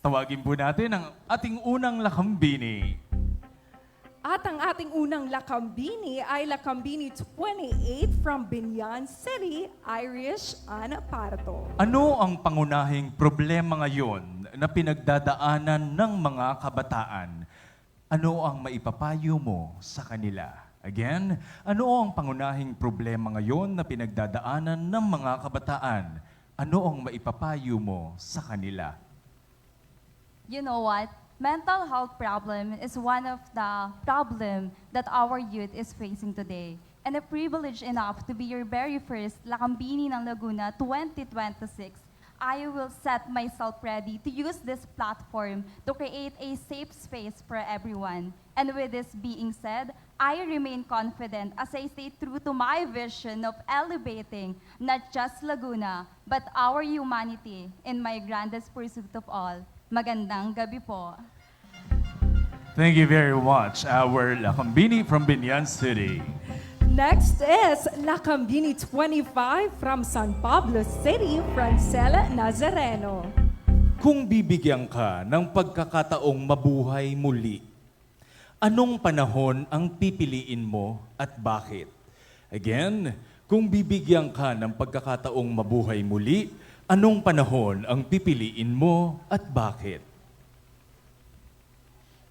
Tawagin po natin ang ating unang lakambini. At ang ating unang lakambini ay lakambini 28 from Binyan City, Irish Ana Parto. Ano ang pangunahing problema ngayon na pinagdadaanan ng mga kabataan? Ano ang maipapayo mo sa kanila? Again, ano ang pangunahing problema ngayon na pinagdadaanan ng mga kabataan? Ano ang maipapayo mo sa kanila? You know what? Mental health problem is one of the problem that our youth is facing today. And I'm privileged enough to be your very first Lakambini ng Laguna 2026. I will set myself ready to use this platform to create a safe space for everyone. And with this being said, I remain confident as I stay true to my vision of elevating not just Laguna, but our humanity in my grandest pursuit of all. Magandang gabi po. Thank you very much, our lakambini from Binyan City. Next is lakambini 25 from San Pablo City, Francela Nazareno. Kung bibigyan ka ng pagkakataong mabuhay muli, anong panahon ang pipiliin mo at bakit? Again, kung bibigyan ka ng pagkakataong mabuhay muli, anong panahon ang pipiliin mo at bakit?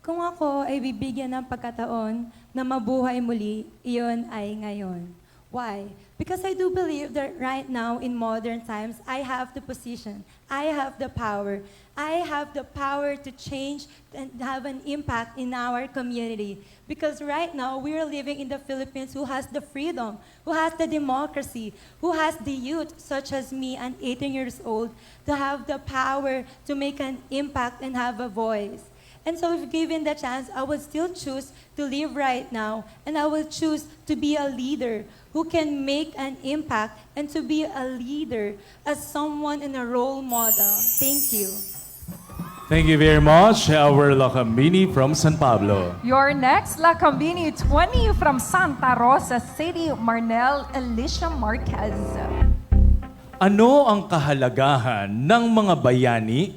Kung ako ay bibigyan ng pagkataon na mabuhay muli, iyon ay ngayon. Why? Because I do believe that right now in modern times, I have the position, I have the power. I have the power to change and have an impact in our community. Because right now, we are living in the Philippines who has the freedom, who has the democracy, who has the youth, such as me, and 18 years old, to have the power to make an impact and have a voice. And so if given the chance, I would still choose to live right now, and I will choose to be a leader who can make an impact and to be a leader as someone and a role model. Thank you. Thank you very much, our lakambini from San Pablo. Your next lakambini 20 from Santa Rosa City, Marnel Alicia Marquez. Ano ang kahalagahan ng mga bayani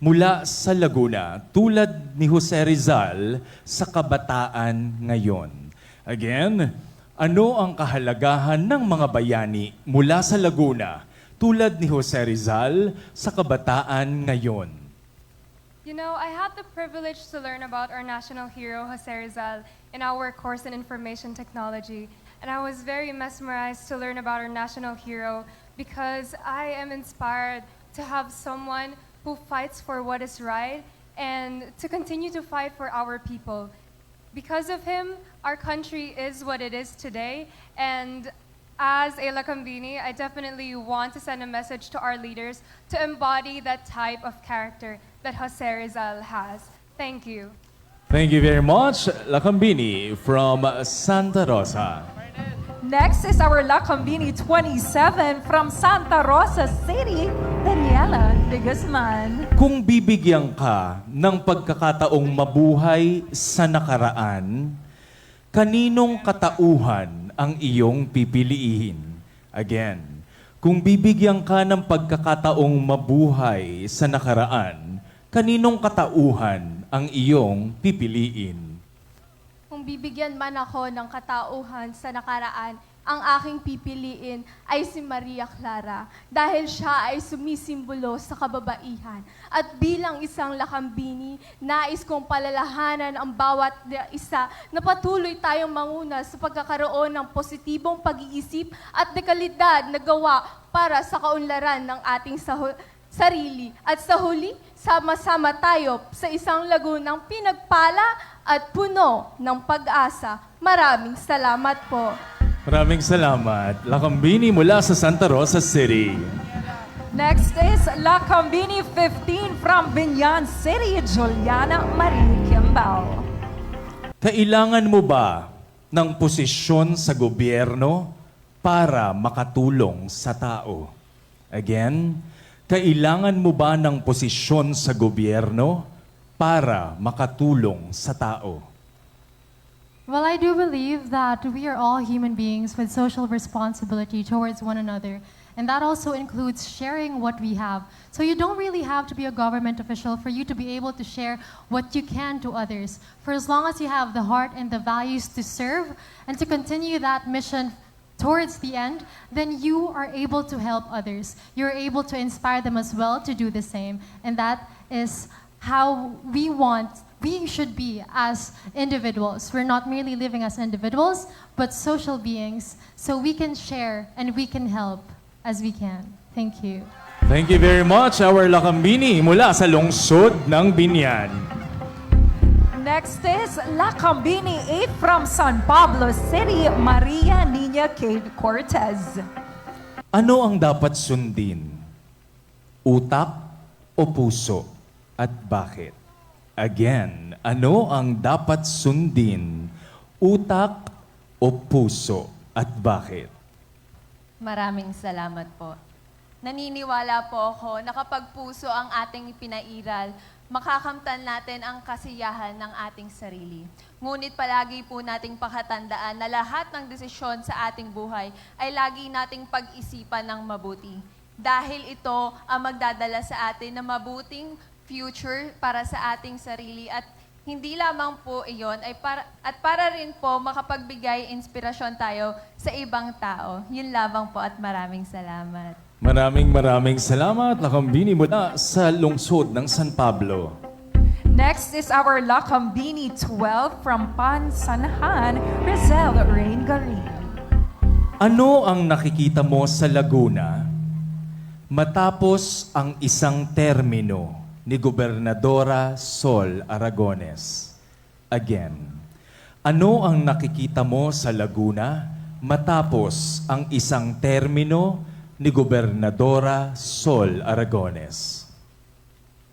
mula sa Laguna tulad ni Jose Rizal sa kabataan ngayon? Again, ano ang kahalagahan ng mga bayani mula sa Laguna tulad ni Jose Rizal sa kabataan ngayon? You know, I had the privilege to learn about our national hero, Jose Rizal, in our course in information technology. And I was very mesmerized to learn about our national hero because I am inspired to have someone who fights for what is right and to continue to fight for our people. Because of him, our country is what it is today. And as a Lakambini, I definitely want to send a message to our leaders to embody that type of character that Jose Rizal has. Thank you. Thank you very much, lakambini from Santa Rosa. Next is our lakambini 27 from Santa Rosa City, Daniela de Guzman. Kung bibigyan ka ng pagkakataong mabuhay sa nakaraan, kaninong katauhan ang iyong pipiliin? Again, kung bibigyan ka ng pagkakataong mabuhay sa nakaraan, kaninong katauhan ang iyong pipiliin? Kung bibigyan man ako ng katauhan sa nakaraan, ang aking pipiliin ay si Maria Clara dahil siya ay sumisimbolo sa kababaihan. At bilang isang lakambini, nais kong palalahanan ang bawat isa na patuloy tayong manguna sa pagkakaroon ng positibong pag-iisip at dekalidad na gawa para sa kaunlaran ng ating sarili. At sa huli, sama-sama tayo sa isang lagunang pinagpala at puno ng pag-asa. Maraming salamat po. Maraming salamat. Lakambini mula sa Santa Rosa City. Next is lakambini 15 from Binyan City, Juliana Marie Kimbao. Kailangan mo ba ng posisyon sa gobyerno para makatulong sa tao? Again, kailangan mo ba ng posisyon sa gobyerno para makatulong sa tao? Well, I do believe that we are all human beings with social responsibility towards one another. And that also includes sharing what we have. So you don't really have to be a government official for you to be able to share what you can to others. For as long as you have the heart and the values to serve and to continue that mission towards the end, then you are able to help others. You're able to inspire them as well to do the same. And that is how we should be as individuals. We're not merely living as individuals, but social beings. So we can share and we can help as we can. Thank you. Thank you very much, our Lakambini mula sa lungsod ng Binyan. Next is Lakambini 8 from San Pablo City, Maria Nina Kate Cortez. Ano ang dapat sundin? Utak o puso? At bakit? Again, ano ang dapat sundin? Utak o puso? At bakit? Maraming salamat po. Naniniwala po ako na kapag puso ang ating pinairal, makakamtan natin ang kasiyahan ng ating sarili. Ngunit palagi po nating pakatandaan na lahat ng desisyon sa ating buhay ay lagi nating pag-isipan ng mabuti. Dahil ito ang magdadala sa atin ng mabuting future para sa ating sarili at hindi lamang po iyon ay para rin po makapagbigay inspirasyon tayo sa ibang tao. Yun lamang po at maraming salamat. Maraming salamat, Lakambini mula sa lungsod ng San Pablo. Next is our Lakambini 12 from Pansanahan, Rizal Rain Garin. Ano ang nakikita mo sa Laguna matapos ang isang termino ni Gobernadora Sol Aragones? Again, ano ang nakikita mo sa Laguna matapos ang isang termino ni Gobernadora Sol Aragones?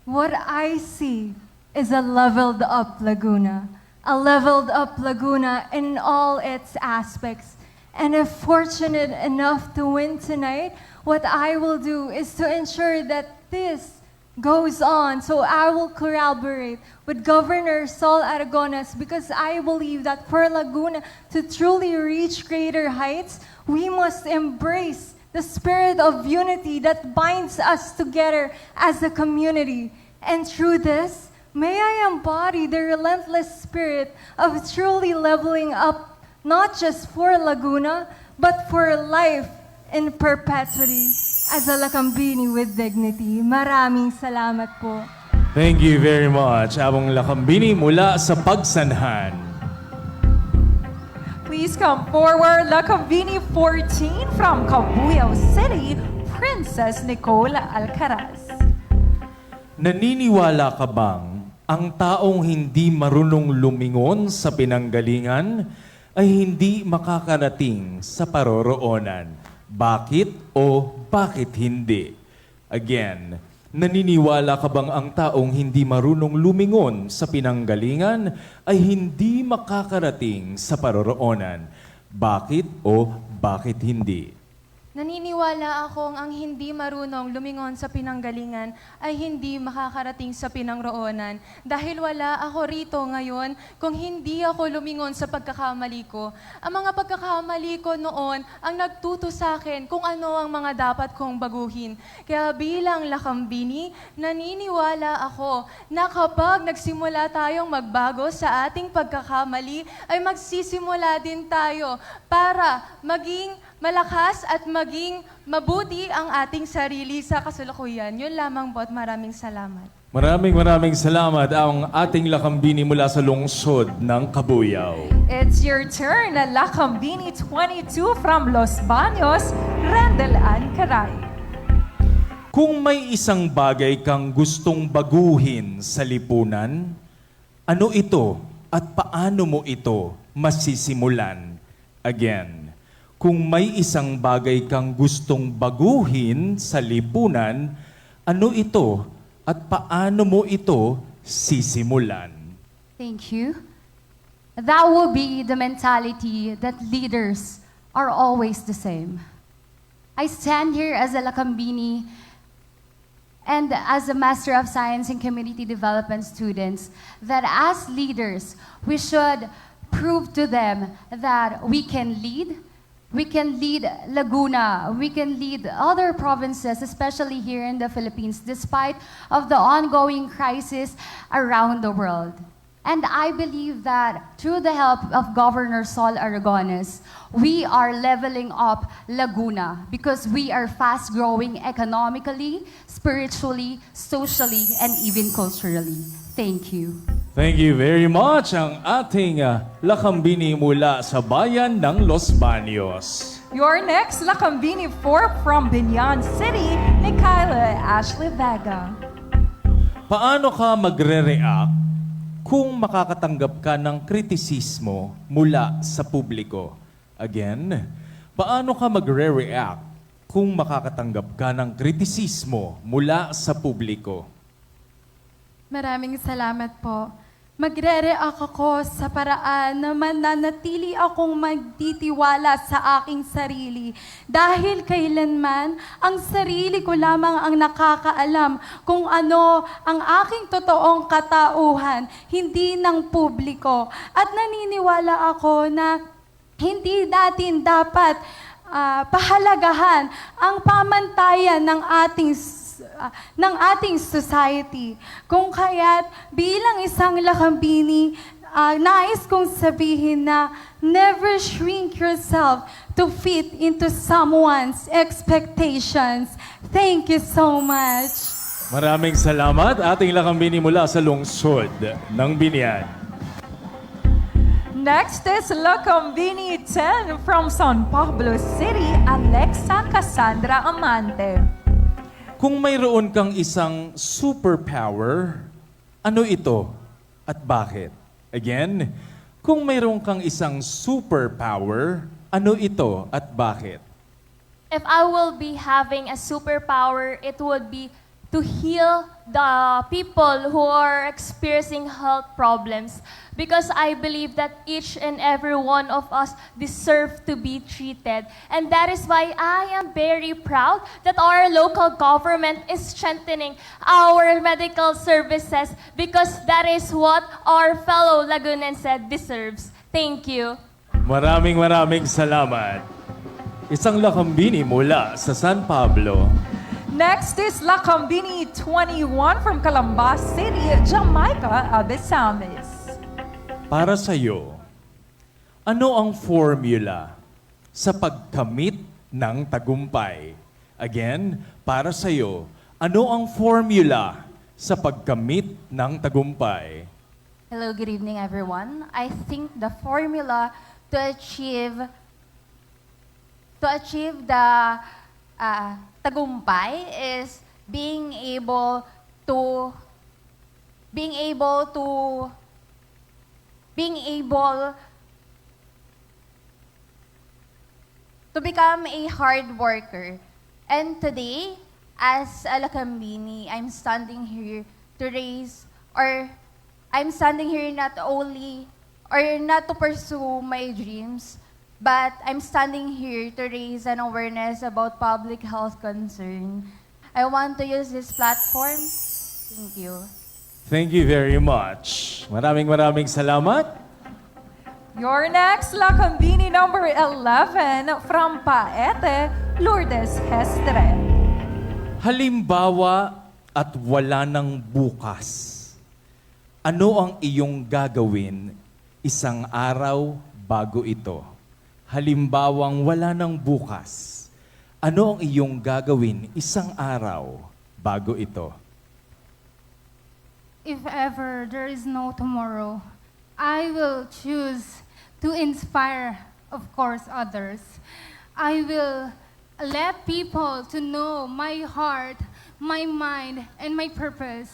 What I see is a leveled up Laguna. A leveled up Laguna in all its aspects. And if fortunate enough to win tonight, what I will do is to ensure that this goes on. So I will collaborate with Governor Sol Aragones because I believe that for Laguna to truly reach greater heights, we must embrace the spirit of unity that binds us together as a community. And through this, may I embody the relentless spirit of truly leveling up, not just for Laguna, but for life in perpetuity as a Lakambini with dignity. Maraming salamat po. Thank you very much, Abong Lakambini mula sa Pagsanhan. Please come forward, Lakambini 14 from Cabuyao City, Princess Nicole Alcaraz. Naniniwala ka bang ang taong hindi marunong lumingon sa pinanggalingan ay hindi makakarating sa paroroonan? Bakit o bakit hindi? Again, naniniwala ka bang ang taong hindi marunong lumingon sa pinanggalingan ay hindi makakarating sa paroroonan? Bakit o bakit hindi? Naniniwala akong ang hindi marunong lumingon sa pinanggalingan ay hindi makakarating sa pinangroonan. Dahil wala ako rito ngayon kung hindi ako lumingon sa pagkakamali ko. Ang mga pagkakamali ko noon ang nagtuto sa akin kung ano ang mga dapat kong baguhin. Kaya bilang Lakambini, naniniwala ako na kapag nagsimula tayong magbago sa ating pagkakamali, ay magsisimula din tayo para maging malakas at maging mabuti ang ating sarili sa kasalukuyan. Yun lamang po at maraming salamat. Maraming salamat ang ating Lakambini mula sa lungsod ng Cabuyao. It's your turn, Lakambini 22 from Los Baños, Rendel Ann Caray. Kung may isang bagay kang gustong baguhin sa lipunan, ano ito at paano mo ito masisimulan? Again, kung may isang bagay kang gustong baguhin sa lipunan, ano ito at paano mo ito sisimulan? Thank you. That will be the mentality that leaders are always the same. I stand here as a Lakambini and as a Master of Science in Community Development students that as leaders, we should prove to them that we can lead, we can lead Laguna, we can lead other provinces, especially here in the Philippines, despite of the ongoing crisis around the world. And I believe that through the help of Governor Sol Aragones, we are leveling up Laguna because we are fast growing economically, spiritually, socially, and even culturally. Thank you. Thank you very much ang ating lakambini mula sa bayan ng Los Baños. Your next Lakambini 4 from Binyan City, Nikayla Ashley Vega. Paano ka magre-react kung makakatanggap ka ng kritisismo mula sa publiko? Again, paano ka magre-react kung makakatanggap ka ng kritisismo mula sa publiko? Maraming salamat po. Magre-react ako sa paraan na mananatili akong magtitiwala sa aking sarili. Dahil kailanman, ang sarili ko lamang ang nakakaalam kung ano ang aking totoong katauhan, hindi ng publiko. At naniniwala ako na hindi natin dapat pahalagahan ang pamantayan ng ating society. Kung kaya't bilang isang Lakambini, nais kong sabihin na never shrink yourself to fit into someone's expectations. Thank you so much. Maraming salamat, ating lakambini mula sa lungsod ng Binyan. Next is Lakambini 10 from San Pablo City, Alexa Cassandra Amante. Kung mayroon kang isang superpower, ano ito at bakit? Again, kung mayroon kang isang superpower, ano ito at bakit? If I will be having a superpower, it would be to heal the people who are experiencing health problems. Because I believe that each and every one of us deserve to be treated. And that is why I am very proud that our local government is strengthening our medical services because that is what our fellow Lagunense deserves. Thank you. Maraming salamat. Isang lakambini mula sa San Pablo. Next is Lakambini 21 from Calambas City, Jamaica, Abesamis. Para sa iyo, ano ang formula sa pagkamit ng tagumpay? Again, para sa iyo, ano ang formula sa pagkamit ng tagumpay? Hello, good evening everyone. I think the formula to achieve the tagumpay is being able to become a hard worker. And today, as a Lakambini, I'm standing here not only or not to pursue my dreams, but I'm standing here to raise an awareness about public health concern. I want to use this platform. Thank you. Thank you very much. Maraming salamat. Your next Lakambini number 11 from Paete, Lourdes Hestre. Halimbawa at wala ng bukas, ano ang iyong gagawin isang araw bago ito? Halimbawang wala ng bukas, ano ang iyong gagawin isang araw bago ito? If ever there is no tomorrow, I will choose to inspire, of course, others. I will let people to know my heart, my mind, and my purpose.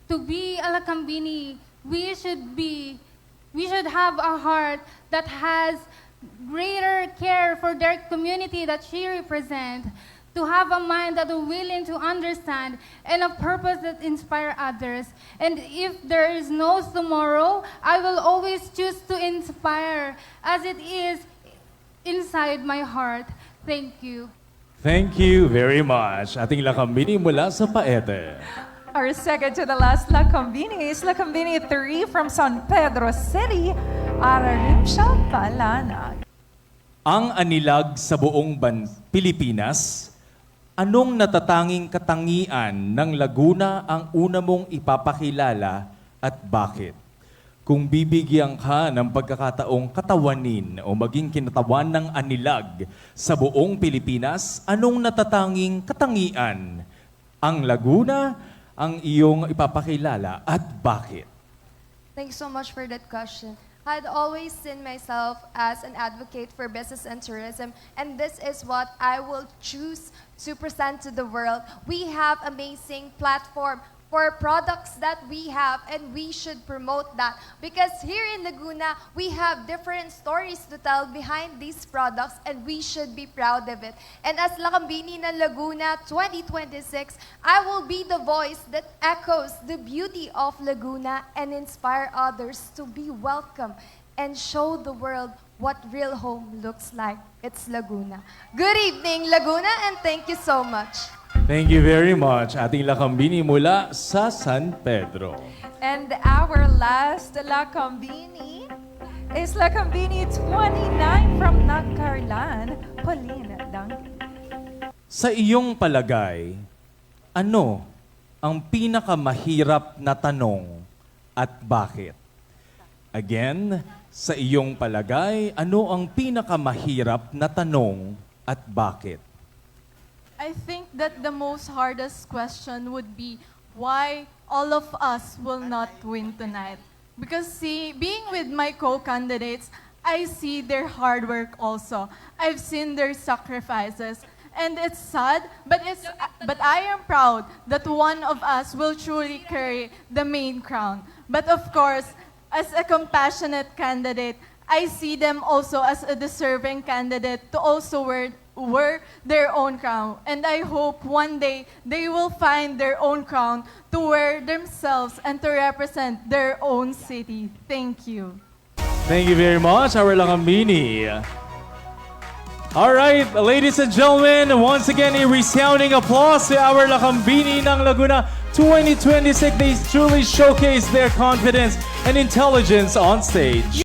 To be a Lakambini, we should have a heart that has greater care for their community that she represents, to have a mind that is willing to understand, and a purpose that inspire others. And if there is no tomorrow, I will always choose to inspire as it is inside my heart. Thank you. Thank you very much. Ating lakambini mula sa Paete. Our second to the last Lakambini is Lakambini 3 from San Pedro City, Ararimsha, Palanag. ang anilag sa buong Pilipinas, anong natatanging katangian ng Laguna ang una mong ipapakilala at bakit? Kung bibigyan ka ng pagkakataong katawanin o maging kinatawan ng anilag sa buong Pilipinas, anong natatanging katangian ang Laguna ang iyong ipapakilala at bakit? Thanks so much for that question. I'd always seen myself as an advocate for business and tourism, and this is what I will choose to present to the world. We have amazing platform for products that we have, and we should promote that. Because here in Laguna, we have different stories to tell behind these products, and we should be proud of it. And as Lakambini ng Laguna 2026, I will be the voice that echoes the beauty of Laguna and inspire others to be welcome and show the world what real home looks like. It's Laguna. Good evening, Laguna, and thank you so much. Thank you very much, ating Lakambini mula sa San Pedro. And our last Lakambini is Lakambini 29 from Nagcarlan, Pauline Duncan. Sa iyong palagay, ano ang pinakamahirap na tanong at bakit? Again, sa iyong palagay, ano ang pinakamahirap na tanong at bakit? I think that the most hardest question would be why all of us will not win tonight. Because see, being with my co-candidates, I see their hard work also. I've seen their sacrifices. And it's sad, but I am proud that one of us will truly carry the main crown. But of course, as a compassionate candidate, I see them also as a deserving candidate to also wear their own crown. And I hope one day they will find their own crown to wear themselves and to represent their own city. Thank you. Thank you very much, our Lakambini. All right, ladies and gentlemen, once again, a resounding applause to our Lakambini ng Laguna 2026. They truly showcase their confidence and intelligence on stage.